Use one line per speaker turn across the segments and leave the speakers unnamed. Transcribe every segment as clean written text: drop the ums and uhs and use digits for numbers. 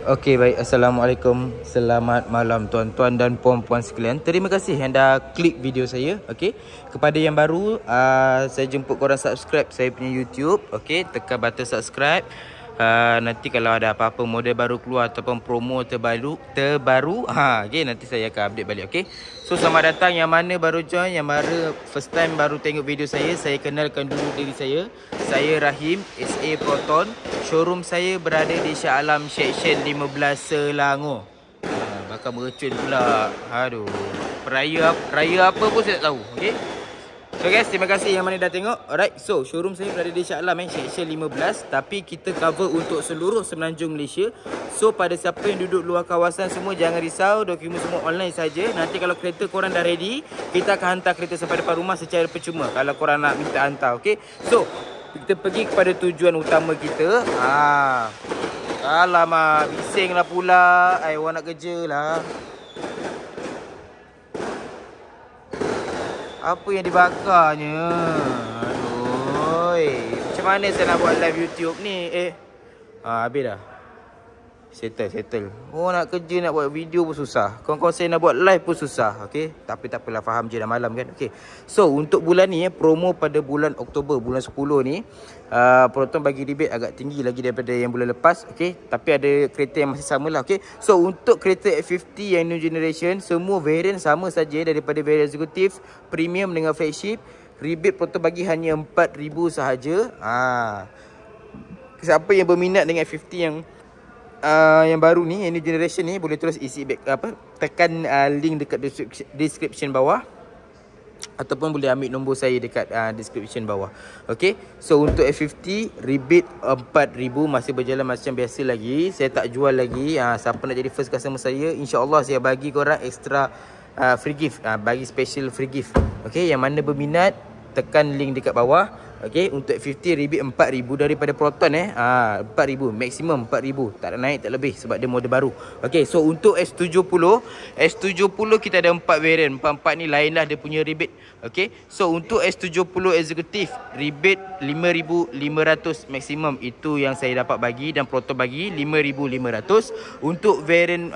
Okey, baik. Assalamualaikum. Selamat malam tuan-tuan dan puan-puan sekalian. Terima kasih anda klik video saya. Okey. Kepada yang baru, saya jemput korang subscribe saya punya YouTube. Okey, tekan button subscribe. Nanti kalau ada apa-apa model baru keluar ataupun promo terbaru, okey, nanti saya akan update balik. Okey. So selamat datang yang mana baru join, yang mana first time baru tengok video saya kenalkan dulu diri saya. Saya Rahim, SA Proton. Showroom saya berada di Shah Alam Section 15 Selangor. Bakal mercun pula. Aduh. Raya apa pun saya tak tahu. Okey. So guys, terima kasih yang mana dah tengok. Alright, so showroom saya berada di Shah Alam Section 15. Tapi kita cover untuk seluruh Semenanjung Malaysia. So pada siapa yang duduk luar kawasan semua, jangan risau, dokumen semua online saja. Nanti kalau kereta korang dah ready, kita akan hantar kereta sampai depan rumah secara percuma. Kalau korang nak minta hantar, okay. So kita pergi kepada tujuan utama kita. Alamak, bising lah pula. Orang nak kerja lah. Apa yang dibakarnya? Aduh. Macam mana saya nak buat live YouTube ni? Habis dah. Settle. Nak kerja, nak buat video pun susah. Kawan-kawan saya nak buat live pun susah. Okay. Tapi tak apalah, faham je dah malam kan. Okay. So untuk bulan ni, promo pada bulan Oktober, bulan 10 ni, Proton bagi rebate agak tinggi lagi daripada yang bulan lepas. Okay. Tapi ada kereta yang masih sama lah. Okay. So untuk kereta F50 yang new generation, semua variant sama saja, daripada variant eksekutif, premium dengan flagship. Rebate Proton bagi hanya 4,000 sahaja. Siapa yang berminat dengan F50 yang baru ni, yang new generation ni, boleh terus isi tekan link dekat description bawah, ataupun boleh ambil nombor saya dekat description bawah. Okay. So untuk F50 rebate 4,000 masih berjalan macam biasa lagi. Saya tak jual lagi. Siapa nak jadi first customer saya, InsyaAllah saya bagi korang extra free gift. Bagi special free gift. Okay. Yang mana berminat, tekan link dekat bawah. Okay, untuk F50 rebate 4,000 daripada Proton 4,000, maksimum 4,000. Tak nak naik, tak lebih, sebab dia model baru. Okay, so untuk S70 kita ada 4 variant. 4 ni lain lah dia punya rebate. Okay, so untuk S70 eksekutif rebate 5,500 maksimum. Itu yang saya dapat bagi, dan Proton bagi 5,500. Untuk variant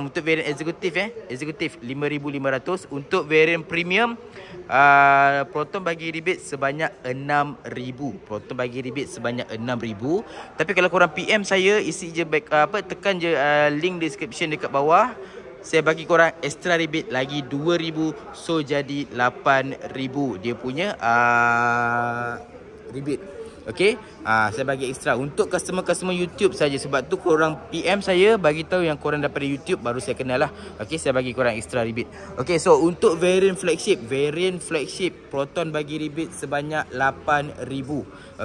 untuk variant eksekutif eksekutif 5,500. Untuk variant premium, Proton bagi rebate sebanyak 6,000. Proton bagi rebate sebanyak 6,000. Tapi kalau korang PM saya, isi je tekan je link description dekat bawah, saya bagi korang extra rebate lagi 2,000. So jadi 8,000 dia punya rebate. Okay, saya bagi extra untuk customer YouTube saja. Sebab tu korang PM saya, bagi tahu yang korang daripada YouTube, baru saya kenal lah. Okay, saya bagi korang extra rebate. Okay, so untuk variant flagship Proton bagi rebate sebanyak 8,000.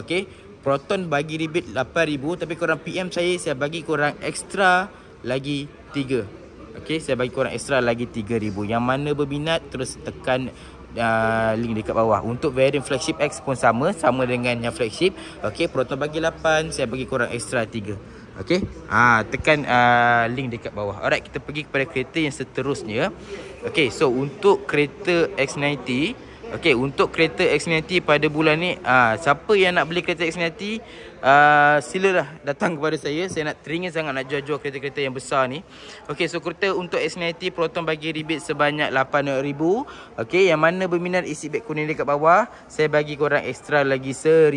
Okay, Proton bagi rebate 8,000. Tapi korang PM saya bagi korang extra lagi 3. Okay, saya bagi korang extra lagi 3,000. Yang mana berminat, terus tekan link dekat bawah. Untuk variant flagship X pun sama dengan yang flagship. Okay, Proton bagi 8, saya bagi korang extra 3. Okay, tekan link dekat bawah. Alright, kita pergi kepada kereta yang seterusnya. Okay, so untuk kereta X90, okay, untuk kereta X90 pada bulan ni, siapa yang nak beli kereta X90, silalah datang kepada saya. Saya teringin sangat nak jual kereta-kereta yang besar ni. Okay, so kereta untuk X90 Proton bagi rebate sebanyak 8,000. Okay, yang mana berminat, isi beg kuning dekat bawah, saya bagi korang extra lagi 1,000.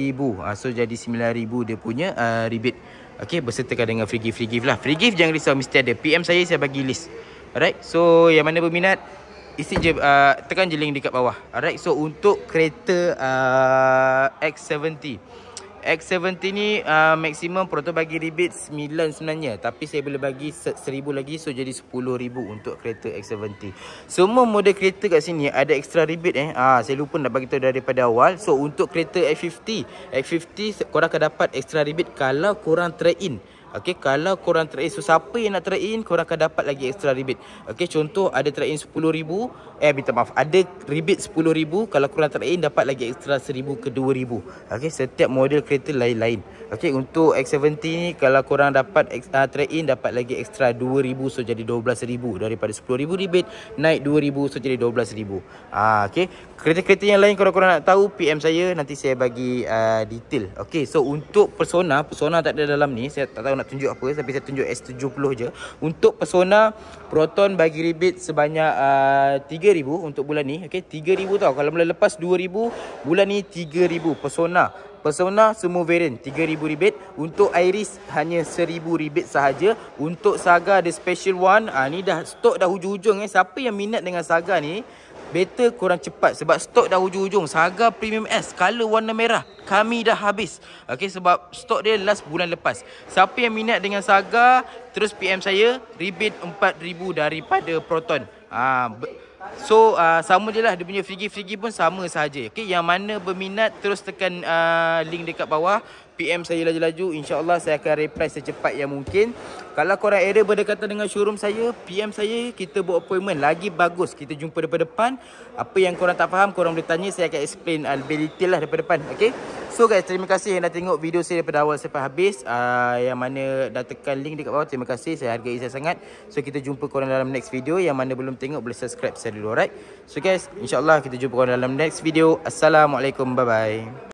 So jadi 9,000 dia punya rebate. Okay, bersertakan dengan free gift lah. Free gift jangan risau, mesti ada. PM saya bagi list. Alright, so yang mana berminat, isi je, tekan je link dekat bawah. Alright, so untuk kereta X70 ni maksimum Proton bagi rebate 9 sebenarnya, tapi saya boleh bagi 1,000 lagi. So jadi 10,000 untuk kereta X70. Semua model kereta kat sini ada extra rebate saya lupa nak bagi tahu daripada awal. So untuk kereta X50 korang akan dapat extra rebate kalau korang trade in. Okay, kalau korang trade in, so siapa yang nak trade in, korang akan dapat lagi extra rebate. Okay, contoh ada trade in 10,000, ada rebate 10,000. Kalau korang trade in, dapat lagi extra 1,000 ke 2,000. Okay, setiap model kereta lain-lain. Okay, untuk X70 ni, kalau korang dapat trade in, dapat lagi extra 2,000. So jadi 12,000. Daripada 10,000 rebate, naik 2,000. So jadi 12,000. Okay, kereta-kereta yang lain kalau korang nak tahu, PM saya, nanti saya bagi detail. Okay, so untuk Persona tak ada dalam ni. Saya tak tahu nak tunjuk apa, tapi saya tunjuk S70 je. Untuk Persona Proton bagi rebate sebanyak 3,000 untuk bulan ni. Okey, 3,000 tau. Kalau bulan lepas 2,000, bulan ni 3,000. Persona semua variant 3,000 rebate. Untuk Iris hanya 1,000 rebate sahaja. Untuk Saga ada special one. Ni dah stok dah hujung-hujung. Siapa yang minat dengan Saga ni, better korang cepat sebab stok dah hujung-hujung. Saga Premium S color warna merah kami dah habis. Okey, sebab stok dia last bulan lepas. Siapa yang minat dengan Saga, terus PM saya, rebate 4,000 daripada Proton. So sama je lah, dia punya free gift pun sama sahaja. Okey, yang mana berminat terus tekan link dekat bawah, PM saya laju-laju, insya-Allah saya akan reply secepat yang mungkin. Kalau korang area berdekatan dengan showroom saya, PM saya, kita buat appointment lagi bagus. Kita jumpa depan-depan. Apa yang korang tak faham, korang boleh tanya, saya akan explain lebih detail lah depan-depan. Okey. So guys, terima kasih yang dah tengok video saya daripada awal sampai habis. Yang mana dah tekan link dekat bawah, terima kasih, saya hargai saya sangat. So kita jumpa korang dalam next video. Yang mana belum tengok boleh subscribe saya dulu, alright. So guys, insya-Allah kita jumpa korang dalam next video. Assalamualaikum, bye bye.